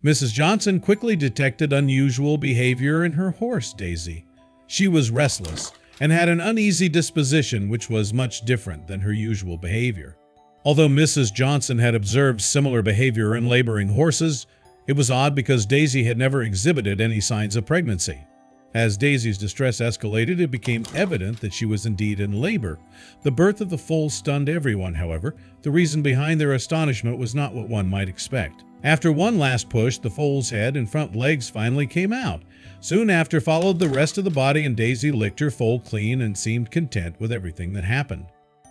Mrs. Johnson quickly detected unusual behavior in her horse, Daisy. She was restless and had an uneasy disposition which was much different than her usual behavior. Although Mrs. Johnson had observed similar behavior in laboring horses, it was odd because Daisy had never exhibited any signs of pregnancy. As Daisy's distress escalated, it became evident that she was indeed in labor. The birth of the foal stunned everyone, however. The reason behind their astonishment was not what one might expect. After one last push, the foal's head and front legs finally came out. Soon after followed the rest of the body, and Daisy licked her foal clean and seemed content with everything that happened.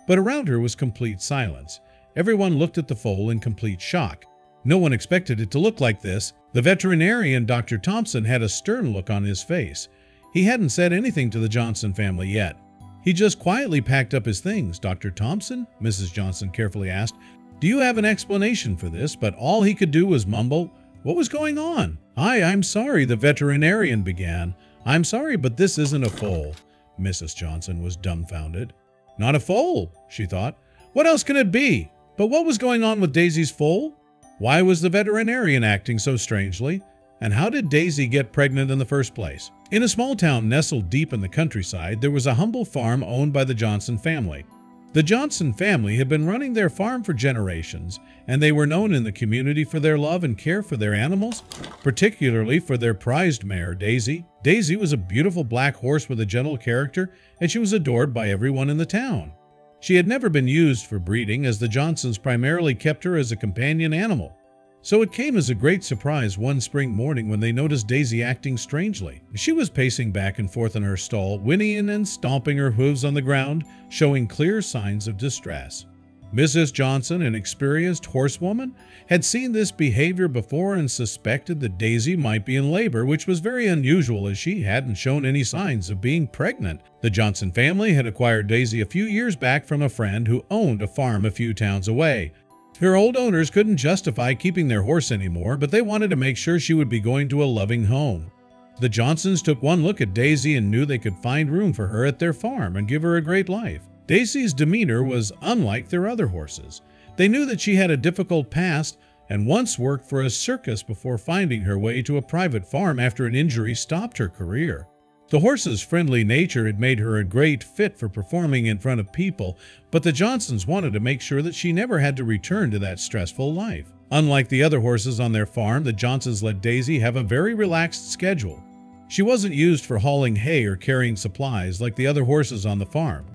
But around her was complete silence. Everyone looked at the foal in complete shock. No one expected it to look like this. The veterinarian, Dr. Thompson, had a stern look on his face. He hadn't said anything to the Johnson family yet. He just quietly packed up his things. "Dr. Thompson?" Mrs. Johnson carefully asked. "Do you have an explanation for this?" But all he could do was mumble. What was going on? "I'm sorry," the veterinarian began. "I'm sorry, but this isn't a foal." Mrs. Johnson was dumbfounded. Not a foal, she thought. What else can it be? But what was going on with Daisy's foal? Why was the veterinarian acting so strangely? And how did Daisy get pregnant in the first place? In a small town nestled deep in the countryside, there was a humble farm owned by the Johnson family. The Johnson family had been running their farm for generations, and they were known in the community for their love and care for their animals, particularly for their prized mare, Daisy. Daisy was a beautiful black horse with a gentle character, and she was adored by everyone in the town. She had never been used for breeding, as the Johnsons primarily kept her as a companion animal. So it came as a great surprise one spring morning when they noticed Daisy acting strangely. She was pacing back and forth in her stall, whinnying and stomping her hooves on the ground, showing clear signs of distress. Mrs. Johnson, an experienced horsewoman, had seen this behavior before and suspected that Daisy might be in labor, which was very unusual as she hadn't shown any signs of being pregnant. The Johnson family had acquired Daisy a few years back from a friend who owned a farm a few towns away. Her old owners couldn't justify keeping their horse anymore, but they wanted to make sure she would be going to a loving home. The Johnsons took one look at Daisy and knew they could find room for her at their farm and give her a great life. Daisy's demeanor was unlike their other horses. They knew that she had a difficult past and once worked for a circus before finding her way to a private farm after an injury stopped her career. The horse's friendly nature had made her a great fit for performing in front of people, but the Johnsons wanted to make sure that she never had to return to that stressful life. Unlike the other horses on their farm, the Johnsons let Daisy have a very relaxed schedule. She wasn't used for hauling hay or carrying supplies like the other horses on the farm.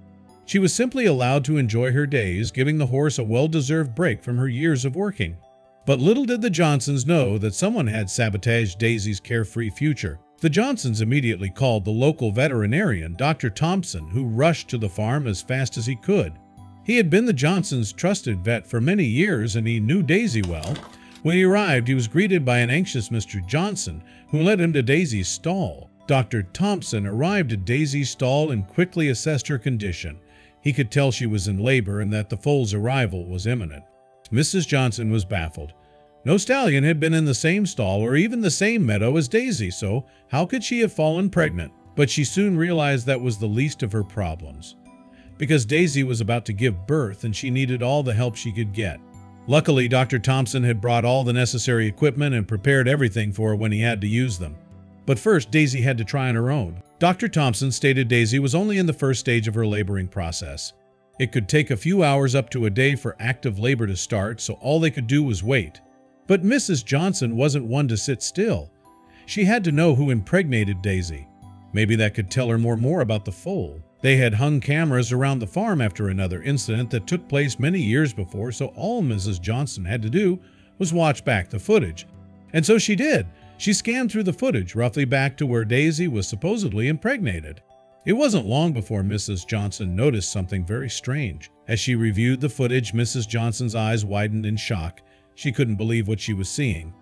She was simply allowed to enjoy her days, giving the horse a well-deserved break from her years of working. But little did the Johnsons know that someone had sabotaged Daisy's carefree future. The Johnsons immediately called the local veterinarian, Dr. Thompson, who rushed to the farm as fast as he could. He had been the Johnsons' trusted vet for many years, and he knew Daisy well. When he arrived, he was greeted by an anxious Mr. Johnson, who led him to Daisy's stall. Dr. Thompson arrived at Daisy's stall and quickly assessed her condition. He could tell she was in labor and that the foal's arrival was imminent. Mrs. Johnson was baffled. No stallion had been in the same stall or even the same meadow as Daisy, so how could she have fallen pregnant? But she soon realized that was the least of her problems, because Daisy was about to give birth and she needed all the help she could get. Luckily, Dr. Thompson had brought all the necessary equipment and prepared everything for her when he had to use them. But first, Daisy had to try on her own. Dr. Thompson stated Daisy was only in the first stage of her laboring process. It could take a few hours up to a day for active labor to start, so all they could do was wait. But Mrs. Johnson wasn't one to sit still. She had to know who impregnated Daisy. Maybe that could tell her more about the foal. They had hung cameras around the farm after another incident that took place many years before, so all Mrs. Johnson had to do was watch back the footage. And so she did. She scanned through the footage, roughly back to where Daisy was supposedly impregnated. It wasn't long before Mrs. Johnson noticed something very strange. As she reviewed the footage, Mrs. Johnson's eyes widened in shock. She couldn't believe what she was seeing.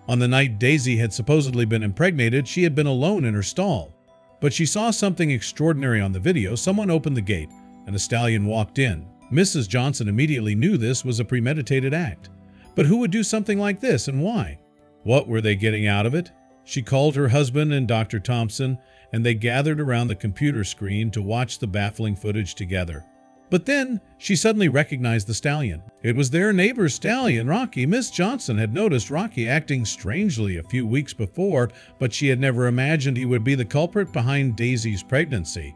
On the night Daisy had supposedly been impregnated, she had been alone in her stall. But she saw something extraordinary on the video. Someone opened the gate, and a stallion walked in. Mrs. Johnson immediately knew this was a premeditated act. But who would do something like this, and why? What were they getting out of it? She called her husband and Dr. Thompson, and they gathered around the computer screen to watch the baffling footage together. But then she suddenly recognized the stallion. It was their neighbor's stallion, Rocky. Miss Johnson had noticed Rocky acting strangely a few weeks before, but she had never imagined he would be the culprit behind Daisy's pregnancy.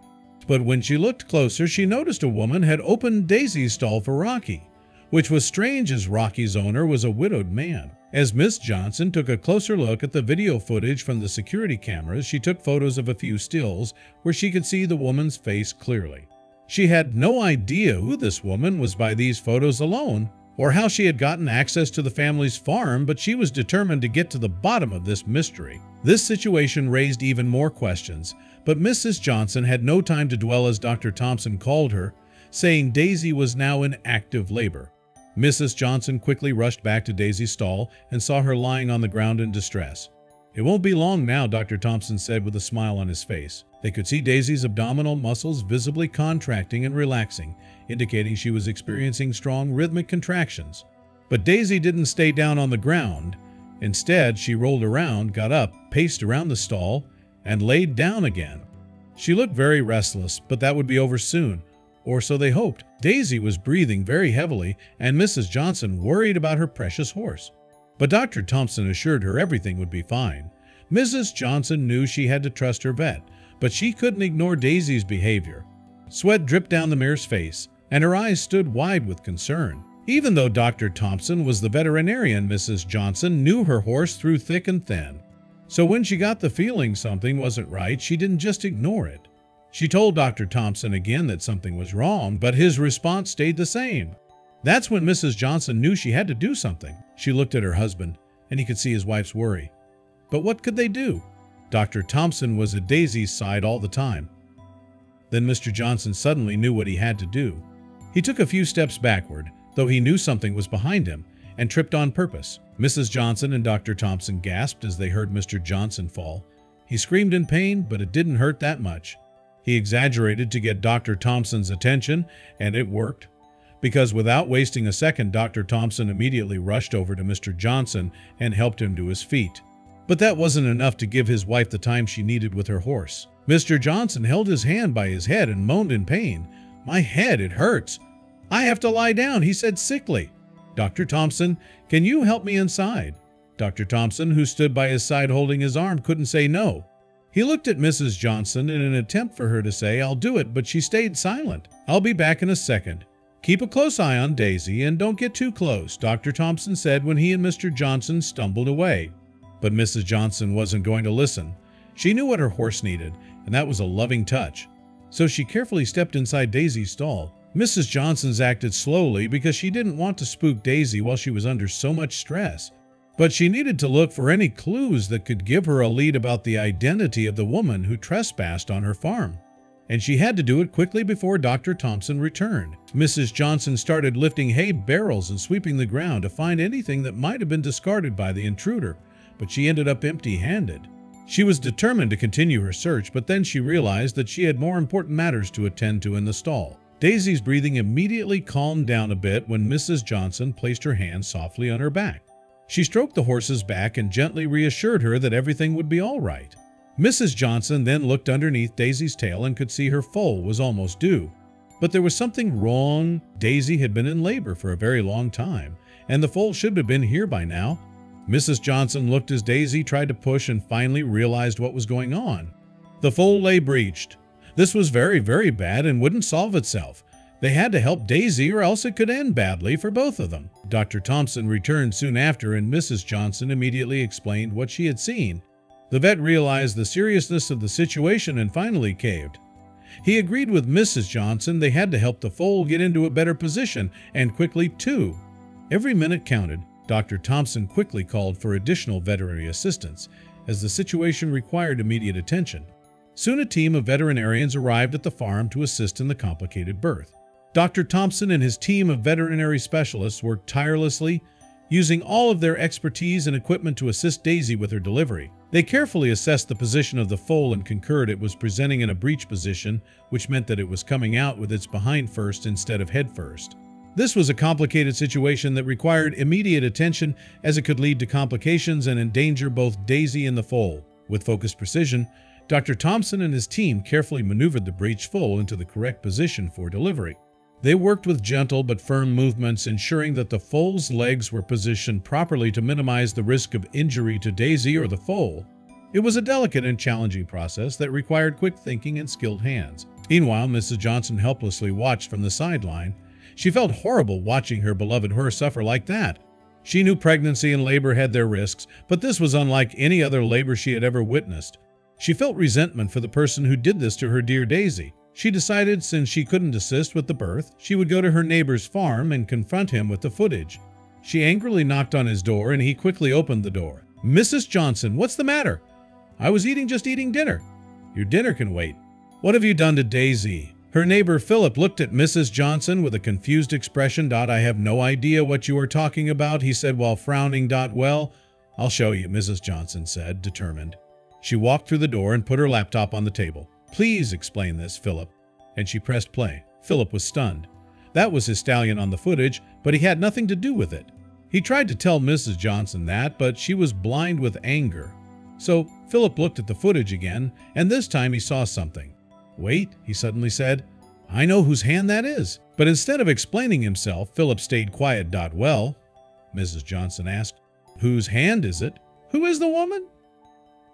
But when she looked closer, she noticed a woman had opened Daisy's stall for Rocky, which was strange as Rocky's owner was a widowed man. As Miss Johnson took a closer look at the video footage from the security cameras, she took photos of a few stills where she could see the woman's face clearly. She had no idea who this woman was by these photos alone, or how she had gotten access to the family's farm, but she was determined to get to the bottom of this mystery. This situation raised even more questions, but Mrs. Johnson had no time to dwell, as Dr. Thompson called her, saying Daisy was now in active labor. Mrs. Johnson quickly rushed back to Daisy's stall and saw her lying on the ground in distress. "It won't be long now," Dr. Thompson said with a smile on his face. They could see Daisy's abdominal muscles visibly contracting and relaxing, indicating she was experiencing strong rhythmic contractions. But Daisy didn't stay down on the ground. Instead, she rolled around, got up, paced around the stall, and laid down again. She looked very restless, but that would be over soon, or so they hoped. Daisy was breathing very heavily, and Mrs. Johnson worried about her precious horse. But Dr. Thompson assured her everything would be fine. Mrs. Johnson knew she had to trust her vet, but she couldn't ignore Daisy's behavior. Sweat dripped down the mare's face, and her eyes stood wide with concern. Even though Dr. Thompson was the veterinarian, Mrs. Johnson knew her horse through thick and thin. So when she got the feeling something wasn't right, she didn't just ignore it. She told Dr. Thompson again that something was wrong, but his response stayed the same. That's when Mrs. Johnson knew she had to do something. She looked at her husband, and he could see his wife's worry. But what could they do? Dr. Thompson was at Daisy's side all the time. Then Mr. Johnson suddenly knew what he had to do. He took a few steps backward, though he knew something was behind him, and tripped on purpose. Mrs. Johnson and Dr. Thompson gasped as they heard Mr. Johnson fall. He screamed in pain, but it didn't hurt that much. He exaggerated to get Dr. Thompson's attention, and it worked. Because without wasting a second, Dr. Thompson immediately rushed over to Mr. Johnson and helped him to his feet. But that wasn't enough to give his wife the time she needed with her horse. Mr. Johnson held his hand by his head and moaned in pain. "My head, it hurts. I have to lie down," he said sickly. "Dr. Thompson, can you help me inside?" Dr. Thompson, who stood by his side holding his arm, couldn't say no. He looked at Mrs. Johnson in an attempt for her to say, "I'll do it," but she stayed silent. "I'll be back in a second. Keep a close eye on Daisy and don't get too close," Dr. Thompson said when he and Mr. Johnson stumbled away. But Mrs. Johnson wasn't going to listen. She knew what her horse needed, and that was a loving touch. So she carefully stepped inside Daisy's stall. Mrs. Johnson's acted slowly because she didn't want to spook Daisy while she was under so much stress. But she needed to look for any clues that could give her a lead about the identity of the woman who trespassed on her farm. And she had to do it quickly before Dr. Thompson returned. Mrs. Johnson started lifting hay barrels and sweeping the ground to find anything that might have been discarded by the intruder, but she ended up empty-handed. She was determined to continue her search, but then she realized that she had more important matters to attend to in the stall. Daisy's breathing immediately calmed down a bit when Mrs. Johnson placed her hand softly on her back. She stroked the horse's back and gently reassured her that everything would be all right. Mrs. Johnson then looked underneath Daisy's tail and could see her foal was almost due. But there was something wrong. Daisy had been in labor for a very long time, and the foal should have been here by now. Mrs. Johnson looked as Daisy tried to push and finally realized what was going on. The foal lay breached. This was very, very bad and wouldn't solve itself. They had to help Daisy or else it could end badly for both of them. Dr. Thompson returned soon after and Mrs. Johnson immediately explained what she had seen. The vet realized the seriousness of the situation and finally caved. He agreed with Mrs. Johnson they had to help the foal get into a better position, and quickly too. Every minute counted. Dr. Thompson quickly called for additional veterinary assistance, as the situation required immediate attention. Soon a team of veterinarians arrived at the farm to assist in the complicated birth. Dr. Thompson and his team of veterinary specialists worked tirelessly, using all of their expertise and equipment to assist Daisy with her delivery. They carefully assessed the position of the foal and concurred it was presenting in a breech position, which meant that it was coming out with its behind first instead of head first. This was a complicated situation that required immediate attention, as it could lead to complications and endanger both Daisy and the foal. With focused precision, Dr. Thompson and his team carefully maneuvered the breech foal into the correct position for delivery. They worked with gentle but firm movements, ensuring that the foal's legs were positioned properly to minimize the risk of injury to Daisy or the foal. It was a delicate and challenging process that required quick thinking and skilled hands. Meanwhile, Mrs. Johnson helplessly watched from the sideline. She felt horrible watching her beloved horse suffer like that. She knew pregnancy and labor had their risks, but this was unlike any other labor she had ever witnessed. She felt resentment for the person who did this to her dear Daisy. She decided since she couldn't assist with the birth, she would go to her neighbor's farm and confront him with the footage. She angrily knocked on his door, and he quickly opened the door. "Mrs. Johnson, what's the matter?" "I was just eating dinner." "Your dinner can wait." "What have you done to Daisy?" Her neighbor Philip looked at Mrs. Johnson with a confused expression. "I have no idea what you are talking about," he said while frowning. "Well, I'll show you," Mrs. Johnson said, determined. She walked through the door and put her laptop on the table. "Please explain this, Philip." And she pressed play. Philip was stunned. That was his stallion on the footage, but he had nothing to do with it. He tried to tell Mrs. Johnson that, but she was blind with anger. So Philip looked at the footage again, and this time he saw something. "Wait," he suddenly said. "I know whose hand that is." But instead of explaining himself, Philip stayed quiet. "Well," Mrs. Johnson asked, "whose hand is it? Who is the woman?"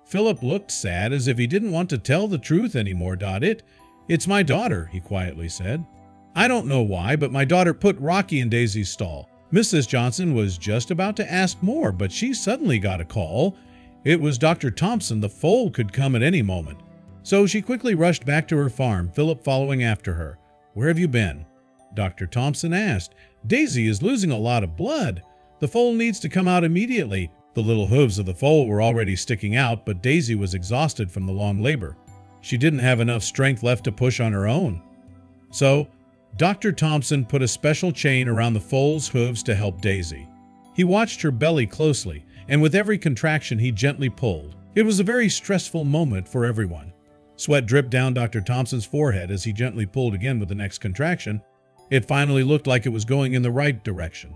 Philip looked sad, as if he didn't want to tell the truth anymore. It's my daughter," he quietly said. "I don't know why, but my daughter put Rocky in Daisy's stall." Mrs. Johnson was just about to ask more, but she suddenly got a call. It was Dr. Thompson. The foal could come at any moment. So she quickly rushed back to her farm, Philip following after her. "Where have you been?" Dr. Thompson asked. "Daisy is losing a lot of blood. The foal needs to come out immediately." The little hooves of the foal were already sticking out, but Daisy was exhausted from the long labor. She didn't have enough strength left to push on her own. So, Dr. Thompson put a special chain around the foal's hooves to help Daisy. He watched her belly closely, and with every contraction he gently pulled. It was a very stressful moment for everyone. Sweat dripped down Dr. Thompson's forehead as he gently pulled again with the next contraction. It finally looked like it was going in the right direction.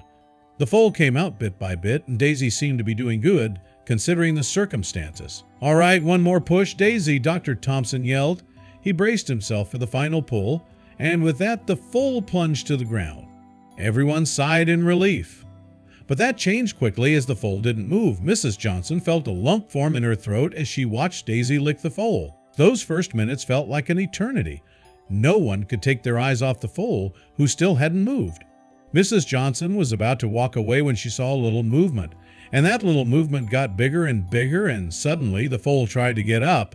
The foal came out bit by bit, and Daisy seemed to be doing good, considering the circumstances. "All right, one more push, Daisy," Dr. Thompson yelled. He braced himself for the final pull, and with that the foal plunged to the ground. Everyone sighed in relief. But that changed quickly as the foal didn't move. Mrs. Johnson felt a lump form in her throat as she watched Daisy lick the foal. Those first minutes felt like an eternity. No one could take their eyes off the foal, who still hadn't moved. Mrs. Johnson was about to walk away when she saw a little movement, and that little movement got bigger and bigger, and suddenly the foal tried to get up.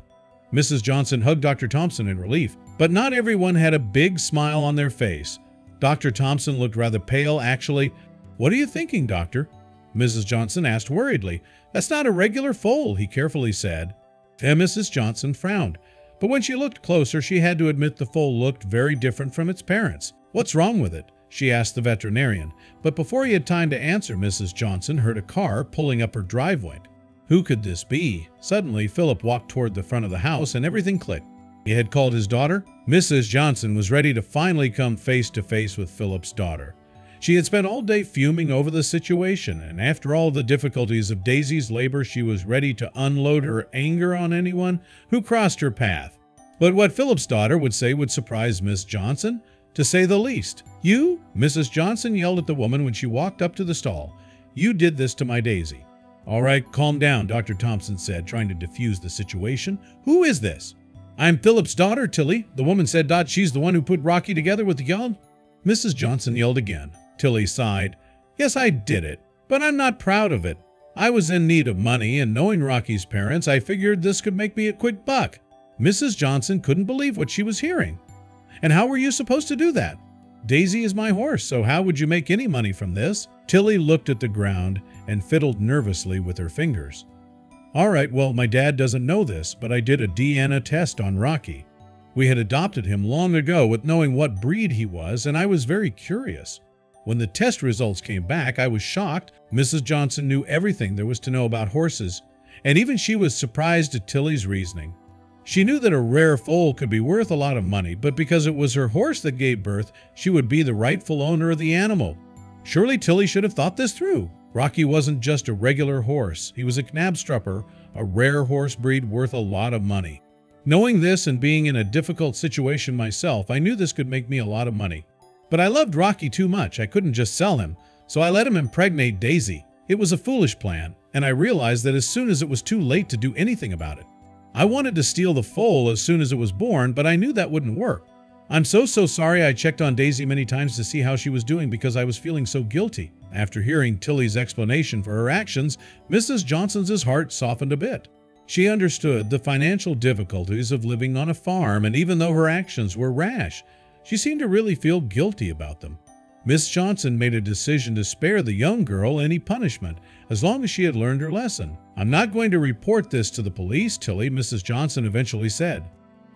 Mrs. Johnson hugged Dr. Thompson in relief, but not everyone had a big smile on their face. Dr. Thompson looked rather pale, actually. "What are you thinking, Doctor?" Mrs. Johnson asked worriedly. "That's not a regular foal," he carefully said. Mrs. Johnson frowned, but when she looked closer, she had to admit the foal looked very different from its parents. "What's wrong with it?" she asked the veterinarian. But before he had time to answer, Mrs. Johnson heard a car pulling up her driveway. Who could this be? Suddenly, Philip walked toward the front of the house, and everything clicked. He had called his daughter. Mrs. Johnson was ready to finally come face to face with Philip's daughter. She had spent all day fuming over the situation, and after all the difficulties of Daisy's labor, she was ready to unload her anger on anyone who crossed her path. But what Philip's daughter would say would surprise Miss Johnson, to say the least. "You?" Mrs. Johnson yelled at the woman when she walked up to the stall. "You did this to my Daisy." "All right, calm down," Dr. Thompson said, trying to defuse the situation. "Who is this?" "I'm Philip's daughter, Tilly. The woman said, she's the one who put Rocky together with the young." Mrs. Johnson yelled again. Tilly sighed. "Yes, I did it, but I'm not proud of it. I was in need of money, and knowing Rocky's parents, I figured this could make me a quick buck." Mrs. Johnson couldn't believe what she was hearing. "And how were you supposed to do that?" "Daisy is my horse, so how would you make any money from this?" Tilly looked at the ground and fiddled nervously with her fingers. "All right, well, my dad doesn't know this, but I did a DNA test on Rocky. We had adopted him long ago with knowing what breed he was, and I was very curious. When the test results came back, I was shocked. Mrs. Johnson knew everything there was to know about horses, and even she was surprised at Tilly's reasoning. She knew that a rare foal could be worth a lot of money, but because it was her horse that gave birth, she would be the rightful owner of the animal. Surely Tilly should have thought this through. Rocky wasn't just a regular horse. He was a Knabstrupper, a rare horse breed worth a lot of money. Knowing this and being in a difficult situation myself, I knew this could make me a lot of money. But I loved Rocky too much. I couldn't just sell him, so I let him impregnate Daisy. It was a foolish plan, and I realized that as soon as it was too late to do anything about it. I wanted to steal the foal as soon as it was born, but I knew that wouldn't work. I'm so sorry. I checked on Daisy many times to see how she was doing because I was feeling so guilty. After hearing Tilly's explanation for her actions, Mrs. Johnson's heart softened a bit. She understood the financial difficulties of living on a farm, and even though her actions were rash, she seemed to really feel guilty about them. Miss Johnson made a decision to spare the young girl any punishment, as long as she had learned her lesson. "I'm not going to report this to the police, Tilly," Mrs. Johnson eventually said.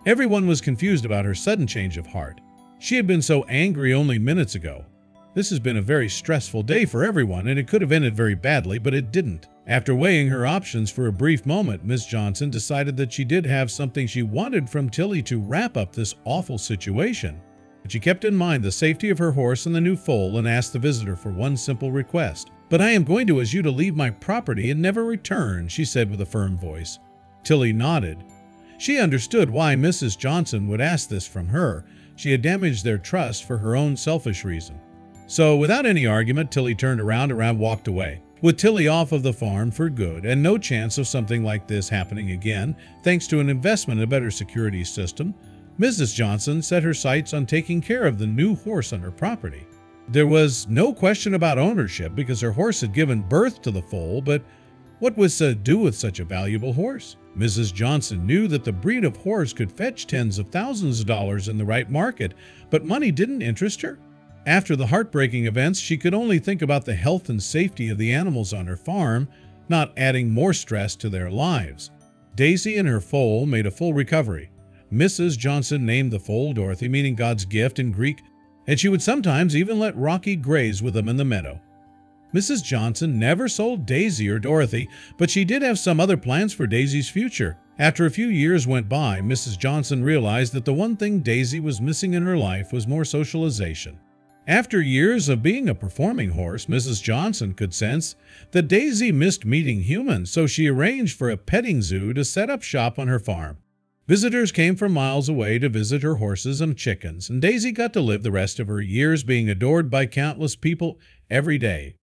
Everyone was confused about her sudden change of heart. She had been so angry only minutes ago. This has been a very stressful day for everyone, and it could have ended very badly, but it didn't. After weighing her options for a brief moment, Miss Johnson decided that she did have something she wanted from Tilly to wrap up this awful situation. But she kept in mind the safety of her horse and the new foal and asked the visitor for one simple request. "But I am going to ask you to leave my property and never return," she said with a firm voice. Tilly nodded. She understood why Mrs. Johnson would ask this from her. She had damaged their trust for her own selfish reason. So, without any argument, Tilly turned around and walked away. With Tilly off of the farm for good and no chance of something like this happening again, thanks to an investment in a better security system, Mrs. Johnson set her sights on taking care of the new horse on her property. There was no question about ownership because her horse had given birth to the foal, but what was to do with such a valuable horse? Mrs. Johnson knew that the breed of horse could fetch tens of thousands of dollars in the right market, but money didn't interest her. After the heartbreaking events, she could only think about the health and safety of the animals on her farm, not adding more stress to their lives. Daisy and her foal made a full recovery. Mrs. Johnson named the foal Dorothy, meaning God's gift in Greek, and she would sometimes even let Rocky graze with them in the meadow. Mrs. Johnson never sold Daisy or Dorothy, but she did have some other plans for Daisy's future. After a few years went by, Mrs. Johnson realized that the one thing Daisy was missing in her life was more socialization. After years of being a performing horse, Mrs. Johnson could sense that Daisy missed meeting humans, so she arranged for a petting zoo to set up shop on her farm. Visitors came from miles away to visit her horses and chickens, and Daisy got to live the rest of her years being adored by countless people every day.